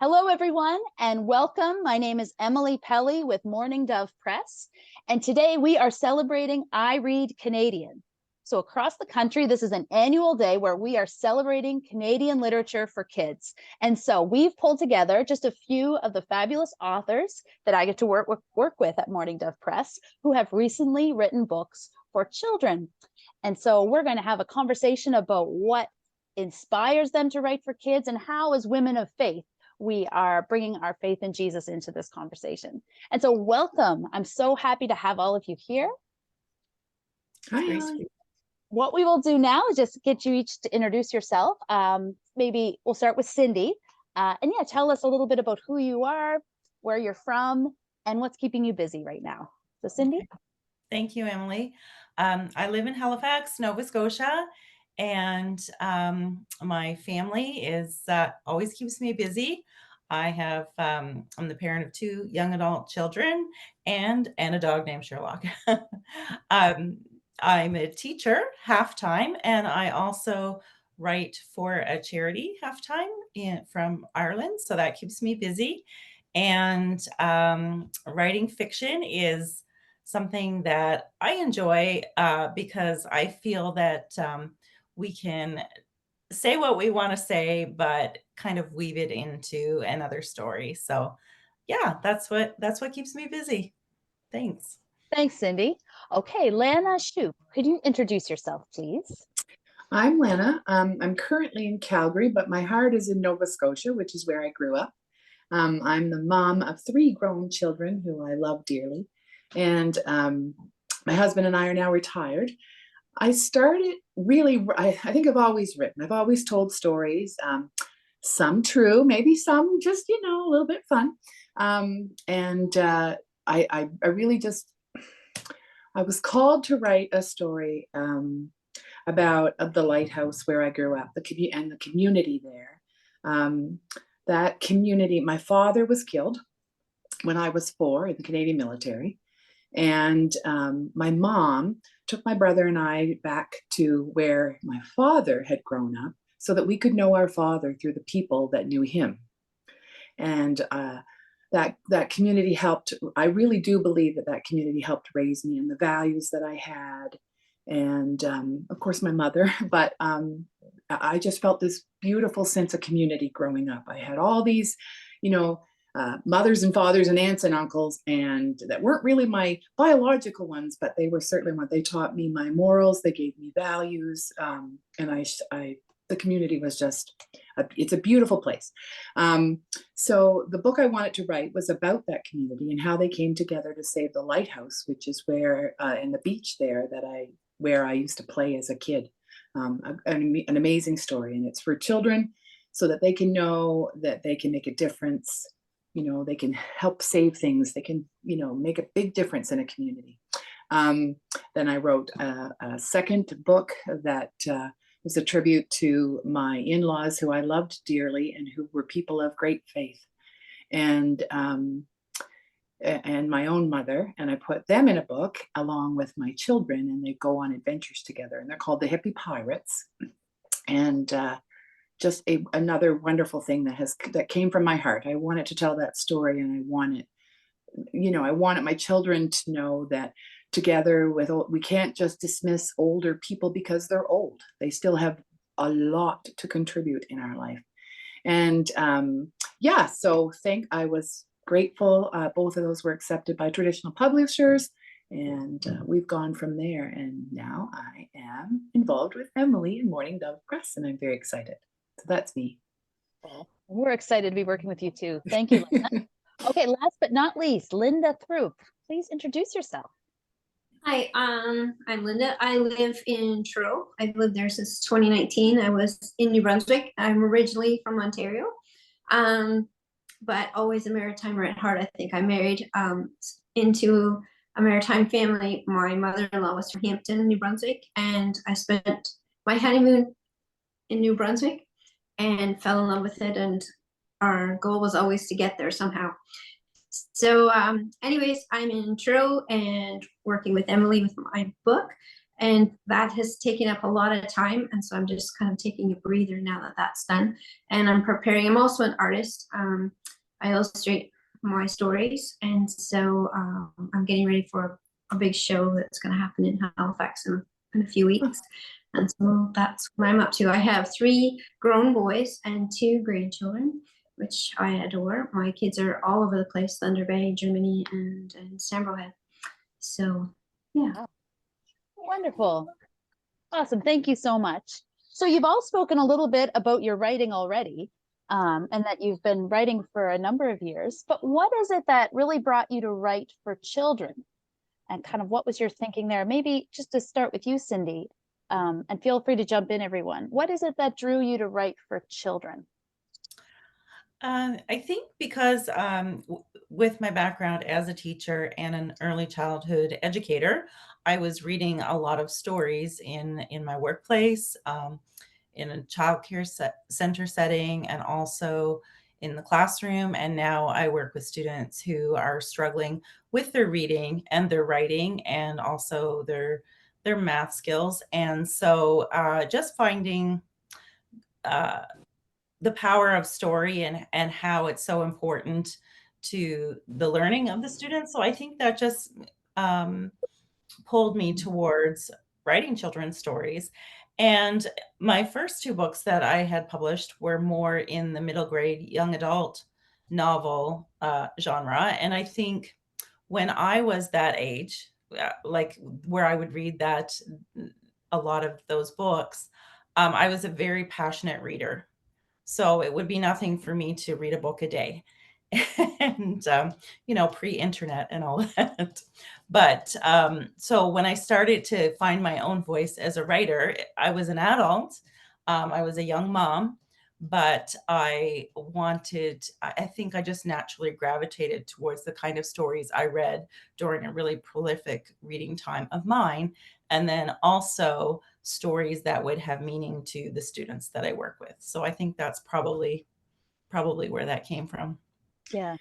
Hello, everyone, and welcome. My name is Emily Pelly with Morning Dove Press, and today we are celebrating I Read Canadian. So across the country, this is an annual day where we are celebrating Canadian literature for kids. And so we've pulled together just a few of the fabulous authors that I get to work with at Morning Dove Press who have recently written books for children. And so we're going to have a conversation about what inspires them to write for kids and how, as women of faith, we are bringing our faith in Jesus into this conversation. And so welcome. I'm so happy to have all of you here. Hi. What we will do now is just get you each to introduce yourself. Maybe we'll start with Cindy. And yeah, tell us a little bit about who you are, where you're from, and what's keeping you busy right now. So Cindy? Okay. Thank you, Emily. I live in Halifax, Nova Scotia, and my family is always keeps me busy. I have I'm the parent of 2 young adult children and a dog named Sherlock. I'm a teacher half-time, and I also write for a charity half-time from Ireland, so that keeps me busy. And writing fiction is something that I enjoy because I feel that we can say what we want to say, but kind of weave it into another story. So, yeah, that's what keeps me busy. Thanks. Thanks, Cindy. Okay, Lana Shupe, could you introduce yourself, please? I'm Lana. I'm currently in Calgary, but my heart is in Nova Scotia, which is where I grew up. I'm the mom of 3 grown children who I love dearly. And my husband and I are now retired. I started really, I think I've always written. I've always told stories, some true, maybe some just, a little bit fun. I really just, I was called to write a story about the lighthouse where I grew up, and the community there. That community, my father was killed when I was 4 in the Canadian military. And my mom took my brother and I back to where my father had grown up so that we could know our father through the people that knew him. And that community helped. I really do believe that community helped raise me and the values that I had. And of course, my mother, but I just felt this beautiful sense of community growing up. I had all these, mothers and fathers and aunts and uncles, and that weren't really my biological ones, but they were certainly what they taught me my morals. They gave me values, and the community was just, it's a beautiful place. So the book I wanted to write was about that community and how they came together to save the lighthouse, which is where, in the beach there where I used to play as a kid. An amazing story, and it's for children so that they can know that they can make a difference. They can help save things. They can, make a big difference in a community. Then I wrote a second book that was a tribute to my in-laws who I loved dearly and who were people of great faith. And my own mother, and I put them in a book along with my children, and they go on adventures together, and they're called the Hippie Pirates. And just another wonderful thing that came from my heart. I wanted to tell that story, and I wanted my children to know that together we can't just dismiss older people because they're old. They still have a lot to contribute in our life. And so I was grateful. Both of those were accepted by traditional publishers, and we've gone from there. And now I am involved with Emily in Morning Dove Press, and I'm very excited. So that's me. We're excited to be working with you too. Thank you, Lynda. Okay, last but not least, Lynda Throop. Please introduce yourself. Hi, I'm Lynda. I live in Truro. I've lived there since 2019. I was in New Brunswick. I'm originally from Ontario, but always a Maritime at heart. I think I married into a Maritime family. My mother-in-law was from Hampton, New Brunswick, and I spent my honeymoon in New Brunswick and fell in love with it, and our goal was always to get there somehow. So anyways, I'm in Truro and working with Emily with my book, And that has taken up a lot of time. And so I'm just kind of taking a breather now that that's done. And I'm preparing, I'm also an artist. I illustrate my stories. And so I'm getting ready for a big show that's going to happen in Halifax in a few weeks. And so that's what I'm up to. I have 3 grown boys and 2 grandchildren, which I adore. My kids are all over the place, Thunder Bay, Germany, and Sambrohead. So, yeah. Wow. Wonderful. Awesome. Thank you so much. So you've all spoken a little bit about your writing already, and that you've been writing for a number of years. But what is it that really brought you to write for children? And kind of what was your thinking there? Maybe just to start with you, Cindy, and feel free to jump in, everyone. What is it that drew you to write for children? I think because with my background as a teacher and an early childhood educator, I was reading a lot of stories in my workplace, in a childcare center setting, and also in the classroom. And now I work with students who are struggling with their reading and their writing, and also their math skills. And so just finding the power of story and how it's so important to the learning of the students. So I think that just pulled me towards writing children's stories. And my first 2 books that I had published were more in the middle grade young adult novel genre. And I think when I was that age, like where I would read that, a lot of those books, I was a very passionate reader. So it would be nothing for me to read a book a day and, pre-internet and all that. But so when I started to find my own voice as a writer, I was an adult. I was a young mom, but I think I just naturally gravitated towards the kind of stories I read during a really prolific reading time of mine. And then also stories that would have meaning to the students that I work with. So I think that's probably where that came from. Yeah.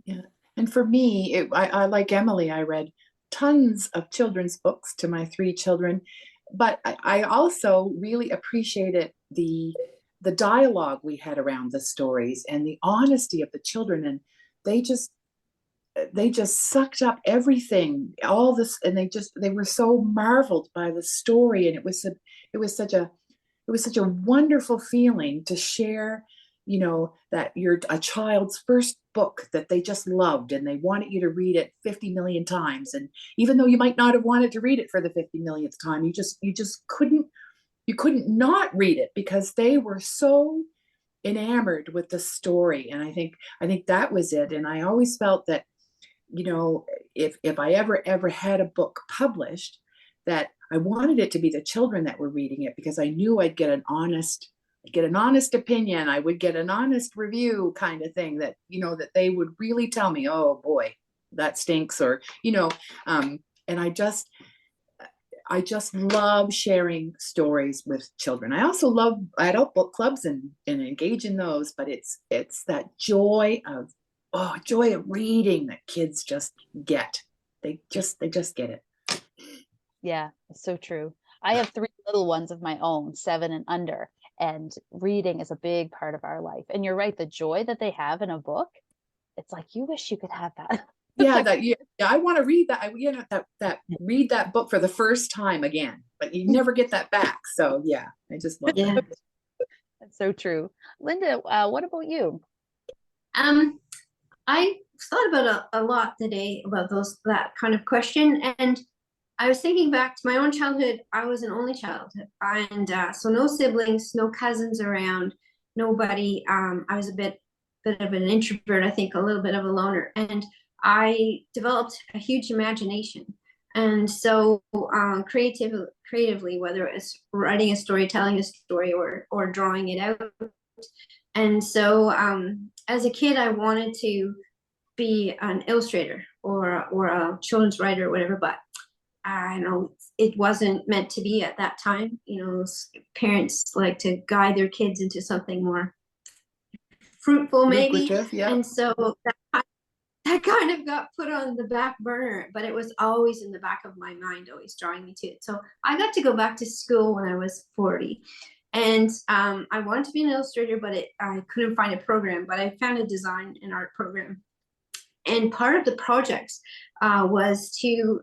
Yeah. And for me, I like Emily, I read tons of children's books to my 3 children, but I also really appreciated the dialogue we had around the stories and the honesty of the children. And they just sucked up everything, all this, and they were so marveled by the story. And it was such a wonderful feeling to share, that you're a child's first book that they just loved, and they wanted you to read it 50 million times. And even though you might not have wanted to read it for the 50 millionth time, you just couldn't not read it because they were so enamored with the story. And I think that was it. And I always felt that, if I ever had a book published, that I wanted it to be the children that were reading it, because I knew I'd get an honest opinion. I would get an honest review kind of thing, that, that they would really tell me, oh boy, that stinks, or, and I just love sharing stories with children. I also love adult book clubs and engage in those, but it's that joy of reading that kids just get. They just get it. Yeah, it's so true. I have 3 little ones of my own, 7 and under, and reading is a big part of our life. And you're right, the joy that they have in a book, it's like you wish you could have that. Yeah, I want to read that. Read that book for the first time again, but you never get that back. So yeah, I just love that. That's so true. Lynda, what about you? I thought about a lot today about that kind of question, and I was thinking back to my own childhood. I was an only child, and so no siblings, no cousins around, nobody. I was a bit of an introvert, I think, a little bit of a loner, and I developed a huge imagination. And so creatively, whether it's writing a story, telling a story, or drawing it out. And so as a kid, I wanted to be an illustrator or a children's writer or whatever, but I know it wasn't meant to be at that time. Parents like to guide their kids into something more fruitful, maybe. Lucrative, yeah. And so that kind of got put on the back burner, but it was always in the back of my mind, always drawing me to it. So I got to go back to school when I was 40. And I wanted to be an illustrator, but I couldn't find a program, but I found a design and art program. And part of the projects was to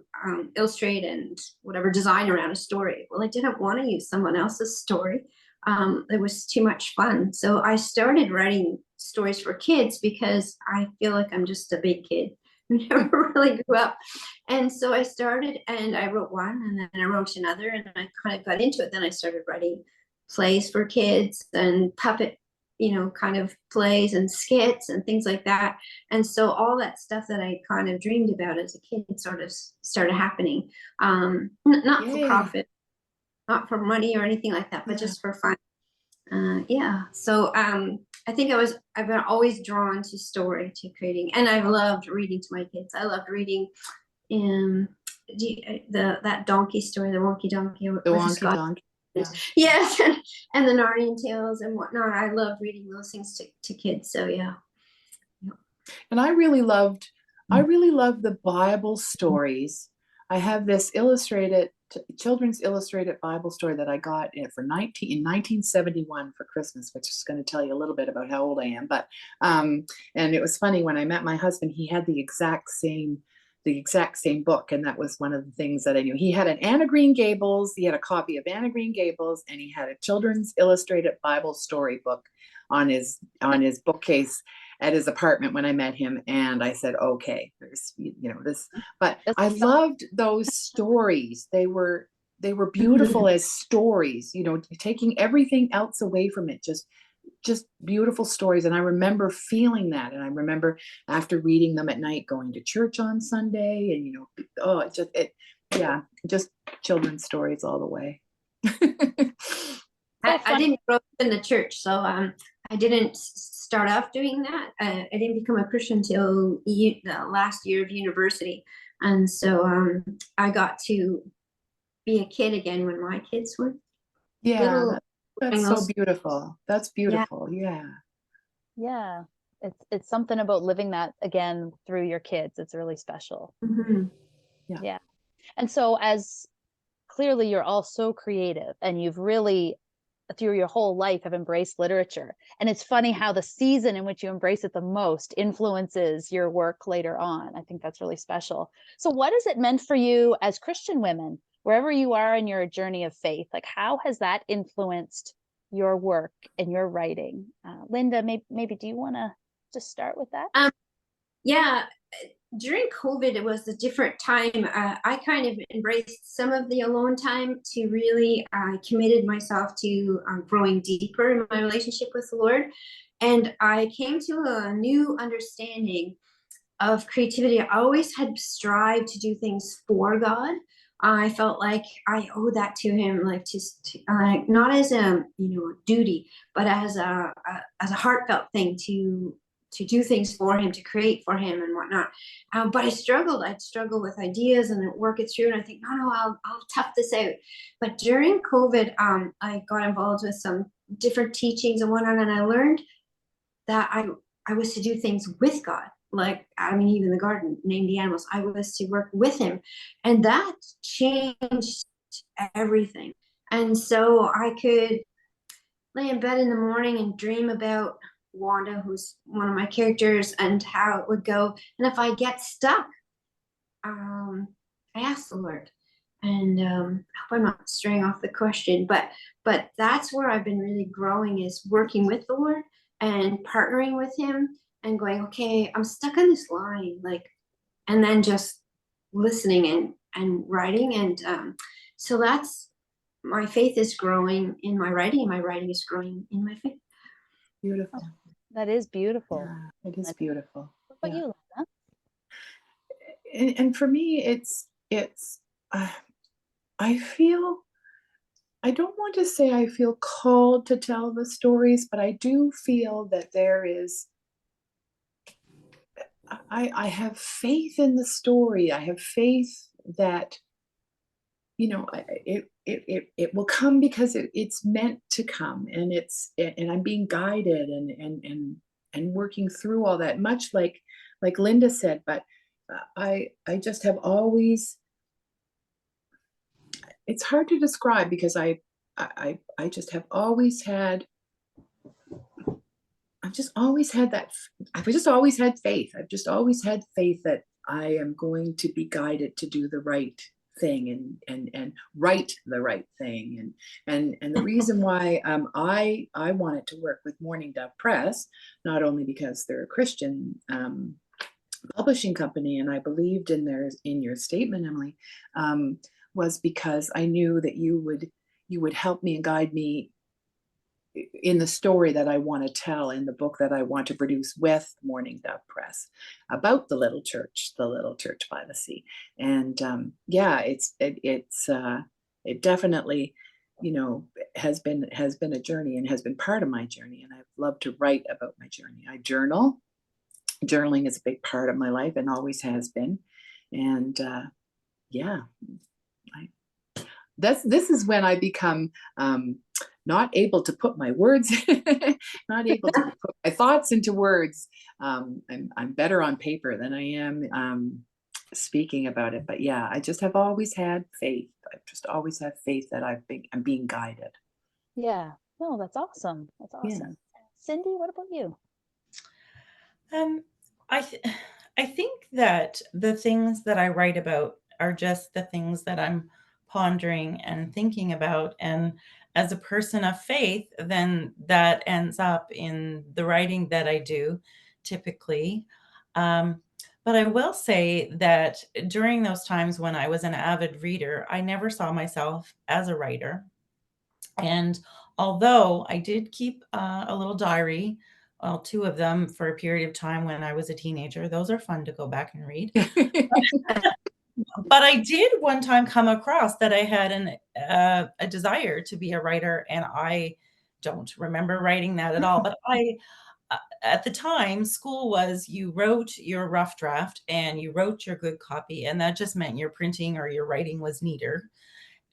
illustrate and whatever design around a story. Well, I didn't want to use someone else's story. It was too much fun. So I started writing stories for kids because I feel like I'm just a big kid who never really grew up. And so I started, and I wrote one, and then I wrote another, and I kind of got into it. Then I started writing plays for kids and puppet, kind of plays and skits and things like that. And so all that stuff that I kind of dreamed about as a kid sort of started happening. Not Yay. for profit, not for money or anything like that, but just for fun. So I think I've been always drawn to story, to creating, and I've loved reading to my kids. I loved reading that donkey story, the Wonky Donkey. The Wonky Donkey. Yeah. Yes, and the Narnian Tales and whatnot. I love reading those things to kids. So yeah. And I really loved the Bible stories. I have this children's illustrated Bible story that I got in 1971 for Christmas, which is going to tell you a little bit about how old I am. But and it was funny, when I met my husband, he had the exact same book, and that was one of the things that I knew. He had an Anna Green Gables, he had a copy of Anna Green Gables, and he had a children's illustrated Bible story book on his bookcase at his apartment when I met him. And I said, okay, there's this. But I loved those stories. They were beautiful as stories, taking everything else away from it, just beautiful stories. And I remember feeling that. And I remember after reading them at night, going to church on Sunday, and just children's stories all the way. I didn't grow up in the church, so I didn't start off doing that. I didn't become a Christian until the last year of university. And so I got to be a kid again when my kids were little. That's so beautiful. That's beautiful. Yeah. It's something about living that again through your kids. It's really special. Mm-hmm. Yeah. And so, as clearly you're all so creative, and you've really through your whole life have embraced literature. And it's funny how the season in which you embrace it the most influences your work later on. I think that's really special. So what has it meant for you as Christian women, wherever you are in your journey of faith? Like, how has that influenced your work and your writing? Lynda, maybe do you want to just start with that? Yeah. During COVID, it was a different time. I kind of embraced some of the alone time to really committed myself to growing deeper in my relationship with the Lord. And I came to a new understanding of creativity. I always had strived to do things for God. I felt like I owe that to him, like just not as a duty, but as a heartfelt thing to do things for him, to create for him and whatnot. But I'd struggle with ideas and work it through. And I think, no, I'll tough this out. But during COVID, I got involved with some different teachings and whatnot. And I learned that I was to do things with God. Like, even the garden, name the animals. I was to work with him. And that changed everything. And so I could lay in bed in the morning and dream about Wanda, who's one of my characters, and how it would go. And if I get stuck, I ask the Lord. And I hope I'm not straying off the question, but that's where I've been really growing, is working with the Lord and partnering with him and going, okay, I'm stuck on this line, and then just listening and writing. And so that's, my faith is growing in my writing, and my writing is growing in my faith. Beautiful. That is beautiful. Yeah, it is beautiful. What about you, Lana? And for me, it's I feel, I don't want to say I feel called to tell the stories, but I do feel that there is, I have faith in the story. I have faith that, it will come because it's meant to come, and I'm being guided and working through all that, much like like Lynda said, but I just have always, it's hard to describe because I just have always had, I've just always had that, I've just always had faith. I've just always had faith that I am going to be guided to do the right thing and write the right thing. And the reason why I wanted to work with Morning Dove Press, not only because they're a Christian publishing company, and I believed in your statement, Emily, was because I knew that you would help me and guide me in the story that I want to tell, in the book that I want to produce with Morning Dove Press about the little church by the sea. And yeah, it definitely, has been a journey and has been part of my journey. And I've loved to write about my journey. I journal. Journaling is a big part of my life and always has been. And yeah, this is when I become not able to put my words, not able to put my thoughts into words. I'm better on paper than I am speaking about it. But yeah, I just have always had faith. I've just always had faith that I'm being guided. Yeah. No, that's awesome. That's Yeah. awesome. Cindy, what about you? I th- I think that the things that I write about are just the things that I'm pondering and thinking about. And as a person of faith, then that ends up in the writing that I do typically. But I will say that during those times when I was an avid reader, I never saw myself as a writer. And although I did keep a little diary, well, two of them for a period of time when I was a teenager, those are fun to go back and read. But I did one time come across that I had a desire to be a writer, and I don't remember writing that at all. But at the time, school was you wrote your rough draft and you wrote your good copy, and that just meant your printing or your writing was neater.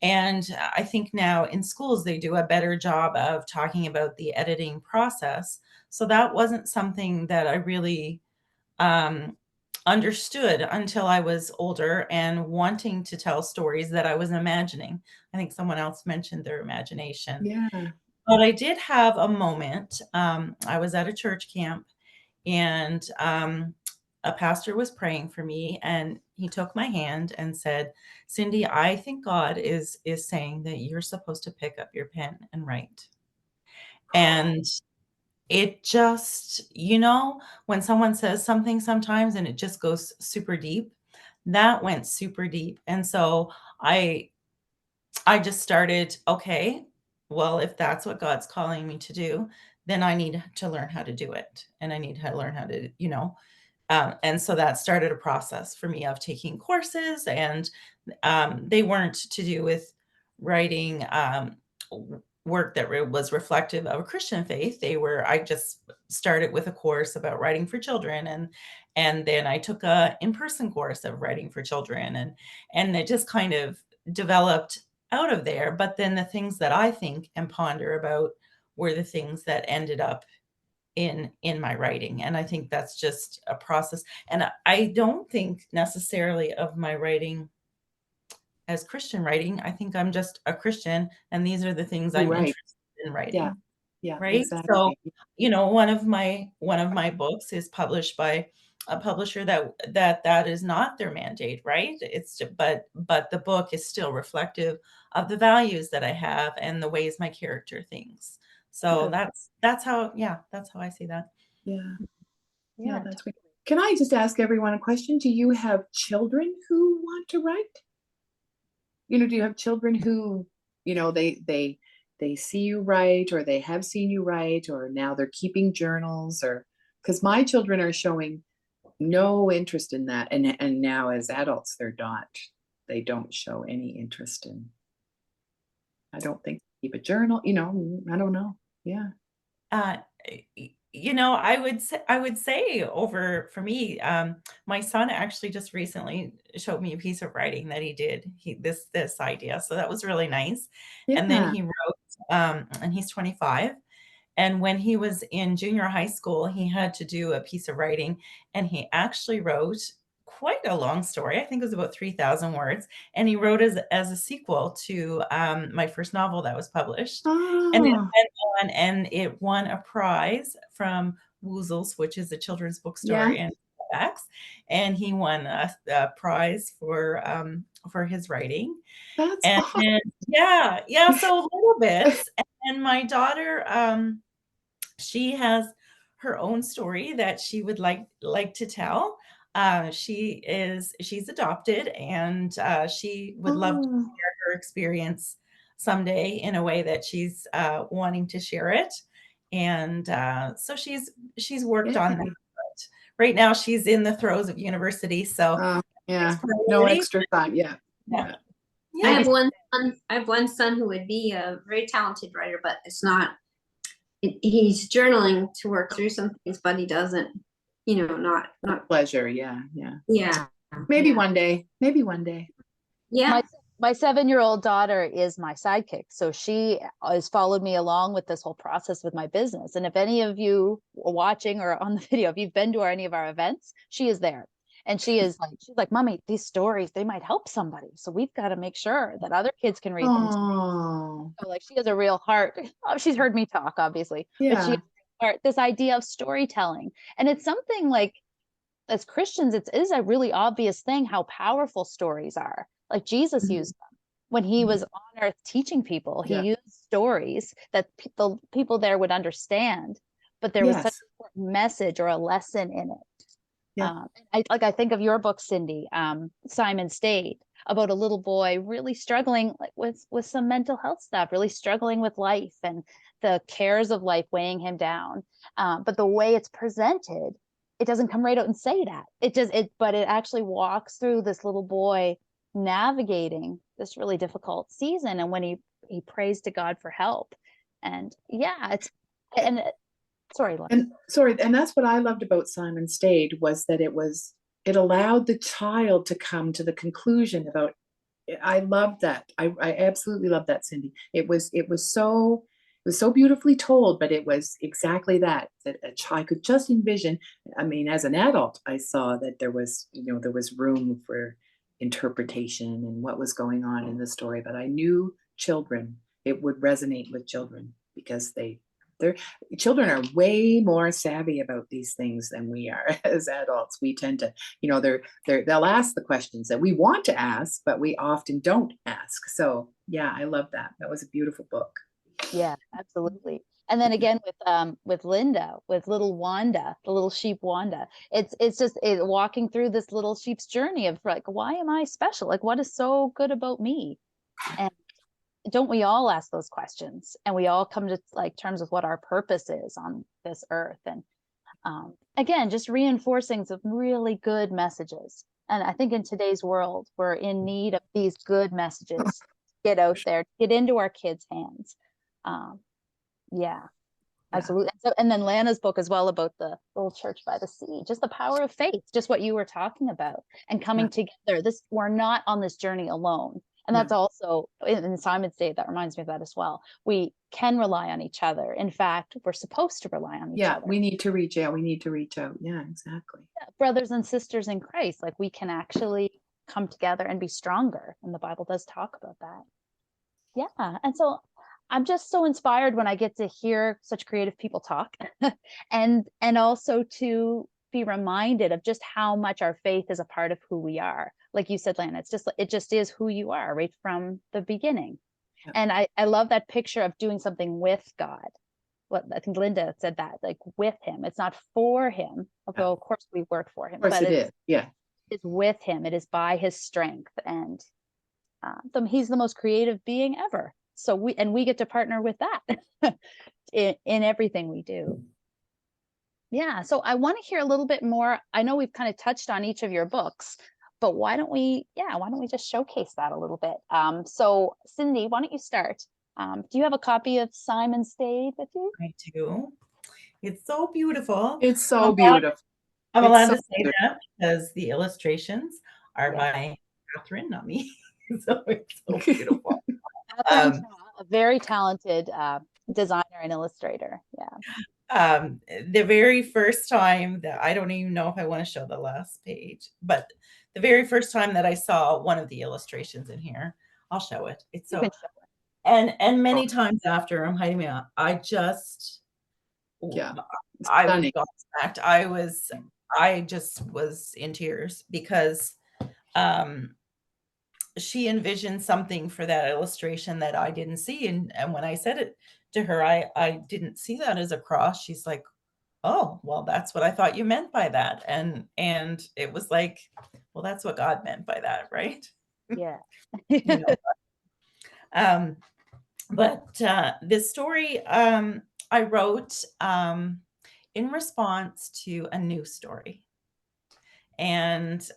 And I think now in schools, they do a better job of talking about the editing process. So that wasn't something that I really um, understood until I was older and wanting to tell stories that I was imagining. I think someone else mentioned their imagination. Yeah. But I did have a moment. I was at a church camp, and a pastor was praying for me, and he took my hand and said, "Cindy, I think God is saying that you're supposed to pick up your pen and write." And it just, when someone says something sometimes and it just goes super deep, that went super deep. And so I I just started, okay, well, if that's what God's calling me to do, then I need to learn how to do it. And I need to learn how to, and so that started a process for me of taking courses, and they weren't to do with writing work that was reflective of a Christian faith. I just started with a course about writing for children, and then I took a in-person course of writing for children, and it just kind of developed out of there. But then the things that I think and ponder about were the things that ended up in my writing. And I think that's just a process. And I don't think necessarily of my writing as Christian writing. I think I'm just a Christian, and these are the things I'm Right. interested in Yeah. writing. Yeah. Right. So, Exactly. one of my books is published by a publisher that is not their mandate, right? But the book is still reflective of the values that I have and the ways my character thinks. So Yeah. that's how I see that. Yeah. Yeah. Yeah. That's great. Can I just ask everyone a question? Do you have children who want to write? Do you have children who, they see you write, or they have seen you write, or now they're keeping journals, or because my children are showing no interest in that, and now as adults they don't show any interest in. I don't think keep a journal. I don't know. Yeah. Uh, I would say over for me, my son actually just recently showed me a piece of writing that he did. This idea, so that was really nice. And then Yeah. he wrote, and he's 25, And when he was in junior high school, he had to do a piece of writing, and he actually wrote quite a long story. I think it was about 3,000 words. And he wrote as a sequel to my first novel that was published. And it Oh, went on and it won a prize from Woozles, which is a children's bookstore yeah, in Halifax. And he won a prize for his writing. that's And awesome. then, yeah, so little bits. And my daughter, she has her own story that she would like to tell. She's adopted, and she would love to Oh, share her experience someday in a way that she's wanting to share it. And so she's worked on that. yay. But right now, she's in the throes of university, so Yeah, next no priority. extra time. Yeah, Yeah, yeah. I yeah. have one son. I have one son who would be a very talented writer, but it's not. He's journaling to work through some things, but he doesn't. Not. Pleasure. Yeah, yeah. Yeah. Maybe Yeah. one day. Maybe one day. Yeah. My 7-year-old daughter is my sidekick. So she has followed me along with this whole process with my business. And if any of you are watching or on the video, if you've been to any of our events, she is there. And she's like, Mommy, these stories, they might help somebody. So we've got to make sure that other kids can read them too. Oh, So like she has a real heart. Oh, she's heard me talk, obviously, but she yeah. has a heart, this idea of storytelling. And it's something like, as Christians, it is a really obvious thing how powerful stories are. Like Jesus Mhm. used them when he was on earth teaching people. He Yeah. used stories that the people there would understand, but there was such Yes. an important message or a lesson in it. Yeah. I think of your book, Cindy, Simon Stayed, about a little boy really struggling with some mental health stuff, really struggling with life and the cares of life weighing him down. But the way it's presented, it doesn't come right out and say that. But it actually walks through this little boy navigating this really difficult season, and when he prays to God for help, and yeah, and sorry, And that's what I loved about Simon Stayed, was that it allowed the child to come to the conclusion about. I loved that. I absolutely loved that, Cindy. It was so beautifully told, but it was exactly that a child could just envision. I mean, as an adult, I saw that there was room for interpretation and what was going on in the story, but I knew it would resonate with children, because they're children are way more savvy about these things than we are as adults. We tend to, they'll ask the questions that we want to ask, but we often don't ask. So yeah, I love that. That was a beautiful book. yeah, absolutely. And then again with Lynda, with little Wanda, the little sheep Wanda, it's just walking through this little sheep's journey of like, why am I special? Like, what is so good about me? And don't we all ask those questions? And we all come to like terms with what our purpose is on this earth. And again, just reinforcing some really good messages. And I think in today's world, we're in need of these good messages. Get out there, get into our kids' hands. Um, yeah, absolutely. And then Lana's book as well, about the little church by the sea, just the power of faith, just what you were talking about, and coming together. We're not on this journey alone. And that's also in Simon's Day, that reminds me of that as well. We can rely on each other. In fact, we're supposed to rely on each other. We need to reach out. We need to reach out. Yeah, exactly. Yeah, brothers and sisters in Christ, like we can actually come together and be stronger. And the Bible does talk about that. Yeah. And so I'm just so inspired when I get to hear such creative people talk and also to be reminded of just how much our faith is a part of who we are. Like you said, Lana, it just is who you are right from the beginning. Yeah. And I love that picture of doing something with God. What I think Lynda said, that like with him, it's not for him, although of course we work for him, Of course but it is. Yeah. it's with him. It is by his strength, and he's the most creative being ever. So we get to partner with that in everything we do. Yeah. So I want to hear a little bit more. I know we've kind of touched on each of your books, but why don't we just showcase that a little bit? So Cindy, why don't you start? Do you have a copy of Simon Stayed with you? I do. It's so beautiful. It's so beautiful. I'm allowed to say that because the illustrations are by Catherine, not me. So it's so beautiful. A very talented designer and illustrator. Yeah. The very first time that I don't even know if I want to show the last page, but the very first time that I saw one of the illustrations in here, I'll show it. It's You so, can show it. and many times after I'm hiding me out, I just, Yeah. I was Stunning. gobsmacked. I just was in tears because she envisioned something for that illustration that I didn't see. And when I said it to her, I didn't see that as a cross. She's like, oh, well, that's what I thought you meant by that. And it was like, well, that's what God meant by that, right? Yeah. You know, but this story I wrote in response to a news story. And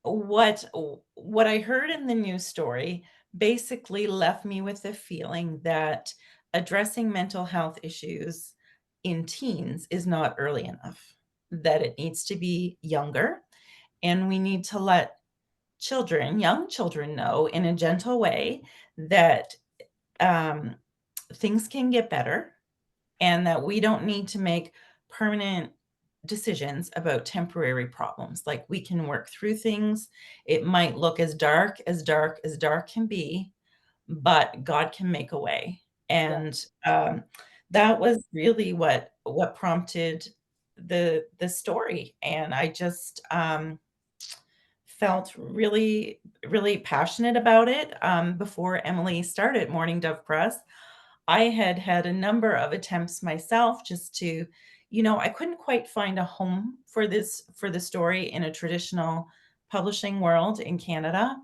what I heard in the news story basically left me with the feeling that addressing mental health issues in teens is not early enough, that it needs to be younger, and we need to let young children know in a gentle way that things can get better and that we don't need to make permanent decisions about temporary problems. Like, we can work through things. It might look as dark as dark can be, but God can make a way. And that was really what prompted the story. And I just felt really, really passionate about it. Before Emily started Morning Dove Press, I had had a number of attempts myself just to, I couldn't quite find a home for the story in a traditional publishing world in Canada,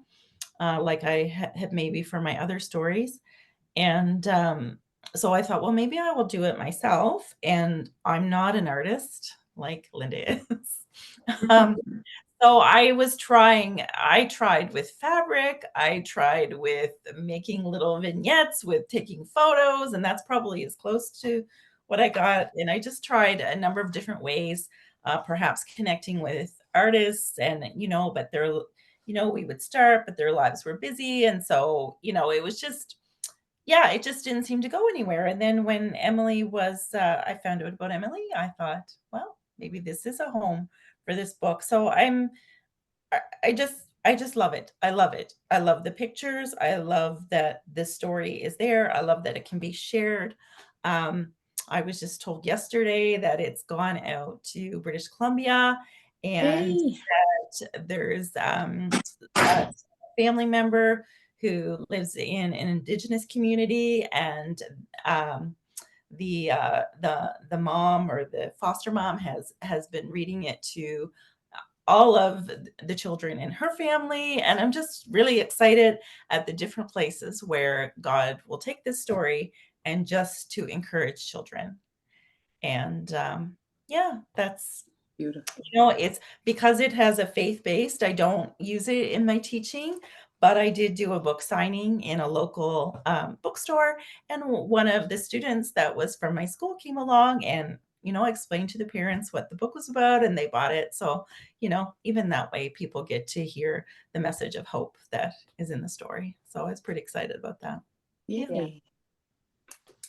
like I had maybe for my other stories. And so I thought, well, maybe I will do it myself. And I'm not an artist like Lynda is. So I tried with fabric, I tried with making little vignettes, with taking photos, and that's probably as close to what I got. And I just tried a number of different ways, perhaps connecting with artists and, but we would start, but their lives were busy. And so, it was just, yeah, it just didn't seem to go anywhere. And then when I found out about Emily, I thought, well, maybe this is a home for this book. So I just love it. I love it. I love the pictures. I love that this story is there. I love that it can be shared. I was just told yesterday that it's gone out to British Columbia, and Hey. that there's a family member who lives in an Indigenous community, and the mom, or the foster mom, has been reading it to all of the children in her family. And I'm just really excited at the different places where God will take this story and just to encourage children. And yeah, that's, Beautiful. it's because it has a faith-based, I don't use it in my teaching, but I did do a book signing in a local bookstore. And one of the students that was from my school came along and, explained to the parents what the book was about, and they bought it. So, even that way, people get to hear the message of hope that is in the story. So I was pretty excited about that. Yay.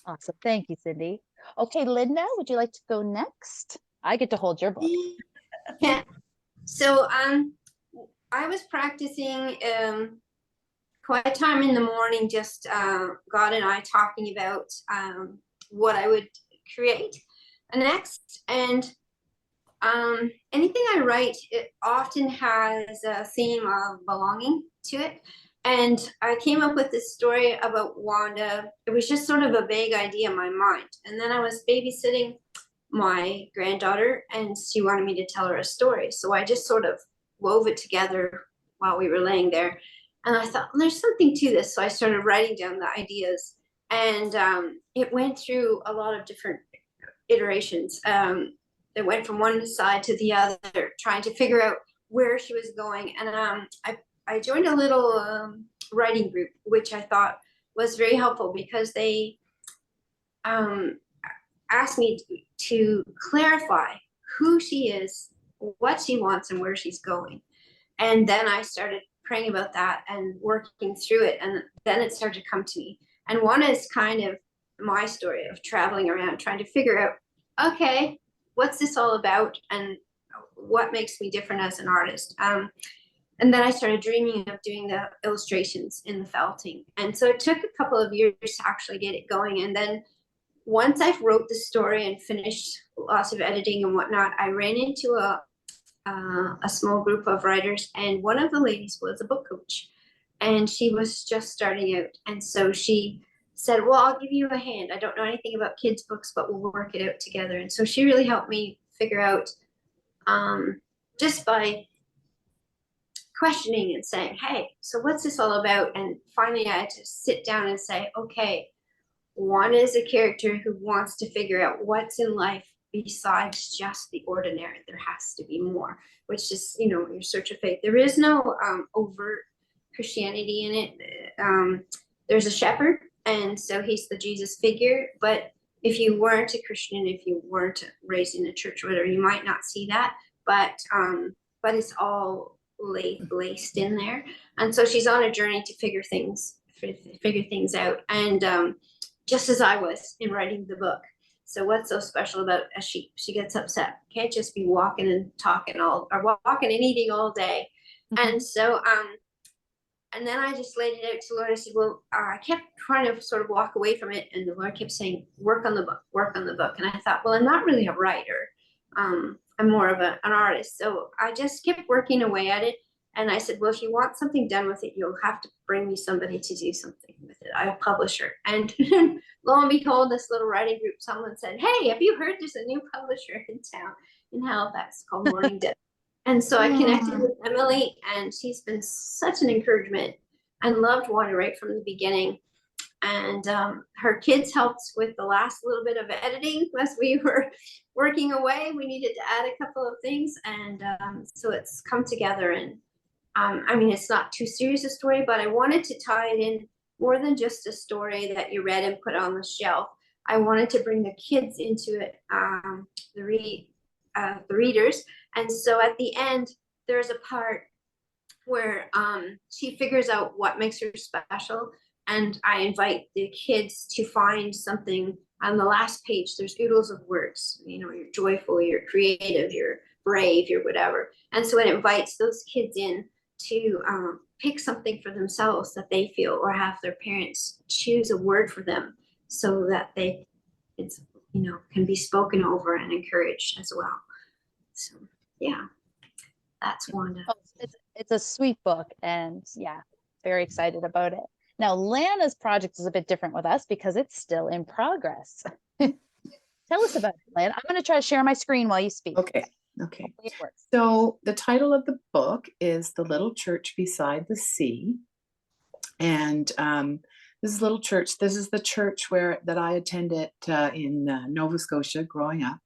Awesome. Thank you, Cindy. Okay, Lynda, would you like to go next? I get to hold your book. Yeah. So I was practicing quiet time in the morning, just God and I talking about what I would create next. And anything I write, it often has a theme of belonging to it. And I came up with this story about Wanda. It was just sort of a vague idea in my mind. And then I was babysitting my granddaughter, and she wanted me to tell her a story. So I just sort of wove it together while we were laying there. And I thought, well, there's something to this. So I started writing down the ideas. And it went through a lot of different iterations. It went from one side to the other, trying to figure out where she was going. And I joined a little writing group, which I thought was very helpful, because they asked me to clarify who she is, what she wants, and where she's going. And then I started praying about that and working through it. And then it started to come to me. And one is kind of my story of traveling around, trying to figure out, okay, what's this all about, and what makes me different as an artist. And then I started dreaming of doing the illustrations in the felting. And so it took a couple of years to actually get it going. And then once I wrote the story and finished lots of editing and whatnot, I ran into a small group of writers, and one of the ladies was a book coach, and she was just starting out. And so she said, well, I'll give you a hand. I don't know anything about kids' books, but we'll work it out together. And so she really helped me figure out, just by questioning and saying, hey, so what's this all about? And finally I had to sit down and say, okay, one is a character who wants to figure out what's in life besides just the ordinary. There has to be more, which is, you know, your search of faith. There is no overt Christianity in it. There's a shepherd, and so he's the Jesus figure. But if you weren't a Christian, if you weren't raised in a church or whatever, you might not see that. But it's all laced in there. And so she's on a journey to figure things out. And just as I was in writing the book. So what's so special about a sheep? She gets upset. Can't just be walking and talking walking and eating all day. Mm-hmm. And so and then I just laid it out to the Lord. I said, well, I kept trying to sort of walk away from it, and the Lord kept saying, work on the book. And I thought, well, I'm not really a writer. I'm more of an artist. So I just kept working away at it. And I said, well, if you want something done with it, you'll have to bring me somebody to do something with it. I'm a publisher. And lo and behold, this little writing group, someone said, hey, have you heard there's a new publisher in town in Halifax called Morning Dove? And so I connected with Emily, and she's been such an encouragement and loved wanting to write from the beginning. And her kids helped with the last little bit of editing as we were working away. We needed to add a couple of things, and so it's come together. And I mean, it's not too serious a story, but I wanted to tie it in more than just a story that you read and put on the shelf. I wanted to bring the kids into it, the readers. And so at the end, there's a part where she figures out what makes her special. And I invite the kids to find something on the last page. There's oodles of words. You know, you're joyful, you're creative, you're brave, you're whatever. And so it invites those kids in to pick something for themselves that they feel, or have their parents choose a word for them so that it's, you know, can be spoken over and encouraged as well. So yeah, that's Wanda. It's a sweet book, and yeah, very excited about it. Now, Lana's project is a bit different with us because it's still in progress. Tell us about it, Lana. I'm going to try to share my screen while you speak. Okay. So the title of the book is The Little Church Beside the Sea. And this is Little Church. This is the church that I attended in Nova Scotia growing up.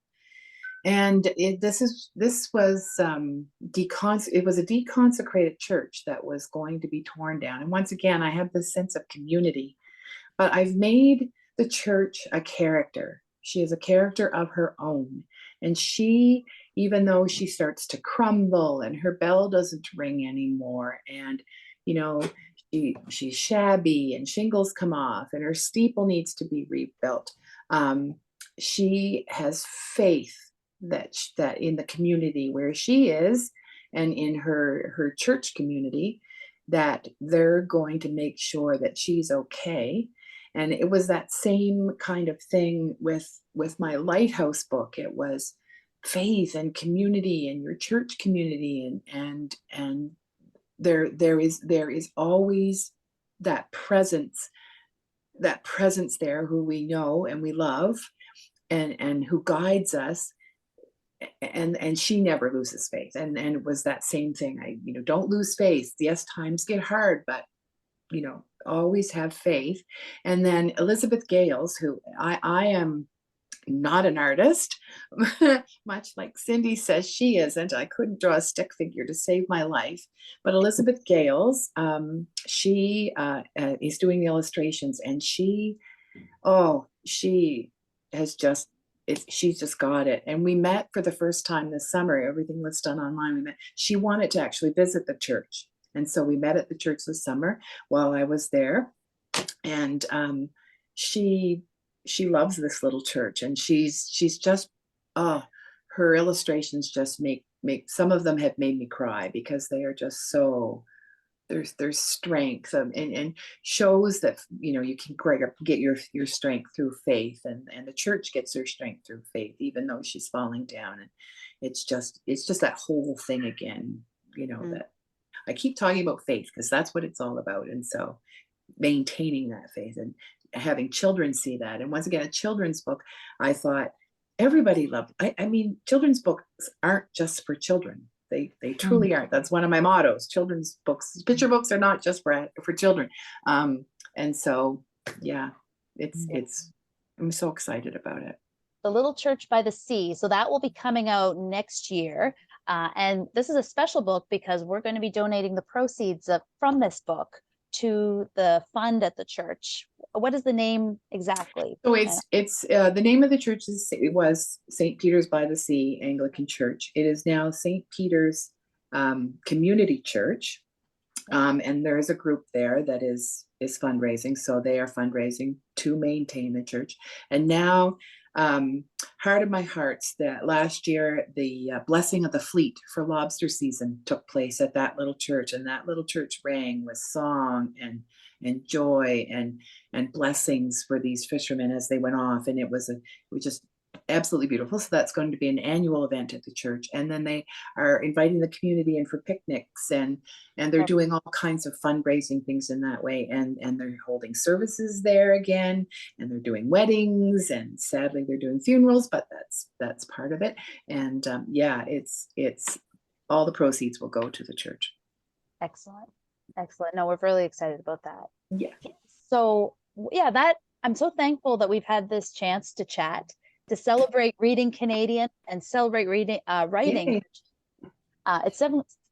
And it was a deconsecrated church that was going to be torn down. And once again, I have this sense of community, but I've made the church a character. She is a character of her own. And she, even though she starts to crumble and her bell doesn't ring anymore, and, you know, she's shabby and shingles come off and her steeple needs to be rebuilt, she has faith that in the community where she is and in her church community, that they're going to make sure that she's okay. And it was that same kind of thing with my Lighthouse book. It was faith and community and your church community, and there is always that presence there, who we know and we love and who guides us. And she never loses faith. And it was that same thing. Don't lose faith. Yes, times get hard, but always have faith. And then Elizabeth Gales, who I am not an artist, much like Cindy says she isn't. I couldn't draw a stick figure to save my life. But Elizabeth Gales, she is doing the illustrations, and she's just got it. And we met for the first time this summer. Everything was done online. We met. She wanted to actually visit the church. And so we met at the church this summer while I was there. and she loves this little church, and she's just, oh, her illustrations just make some of them have made me cry, because they are just so, there's strength, and shows that, you know, you can get your strength through faith, and the church gets her strength through faith, even though she's falling down. And it's just that whole thing again, you know, that I keep talking about faith, because that's what it's all about. And so maintaining that faith and having children see that. And once again, a children's book, I thought everybody loved. I mean, children's books aren't just for children. They truly aren't. That's one of my mottos. Children's books, picture books, are not just for children. And so, yeah, it's I'm so excited about it. The Little Church by the Sea. So that will be coming out next year. And this is a special book because we're going to be donating the proceeds from this book to the fund at the church. What is the name exactly? So it's the name of the church was St. Peter's by the Sea Anglican Church. It is now St. Peter's Community Church. And there is a group there that is fundraising. So they are fundraising to maintain the church. And now, heart of my hearts, that last year, the blessing of the fleet for lobster season took place at that little church. And that little church rang with song and joy and blessings for these fishermen as they went off. And it was just absolutely beautiful. So that's going to be an annual event at the church. And then they are inviting the community in for picnics, and they're doing all kinds of fundraising things in that way. And they're holding services there again, and they're doing weddings, and sadly they're doing funerals, but that's part of it. And yeah, it's all the proceeds will go to the church. Excellent. No, we're really excited about that. Yeah. So yeah, I'm so thankful that we've had this chance to chat, to celebrate reading Canadian and celebrate writing. It's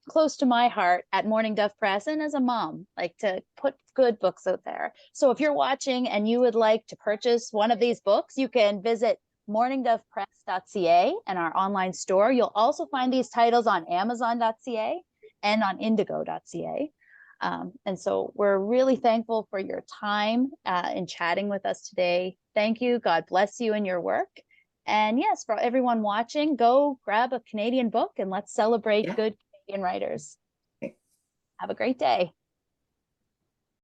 close to my heart at Morning Dove Press, and as a mom, like to put good books out there. So if you're watching and you would like to purchase one of these books, you can visit morningdovepress.ca and our online store. You'll also find these titles on amazon.ca and on indigo.ca. And so we're really thankful for your time in chatting with us today. Thank you. God bless you in your work. And yes, for everyone watching, go grab a Canadian book and let's celebrate good Canadian writers. Have a great day.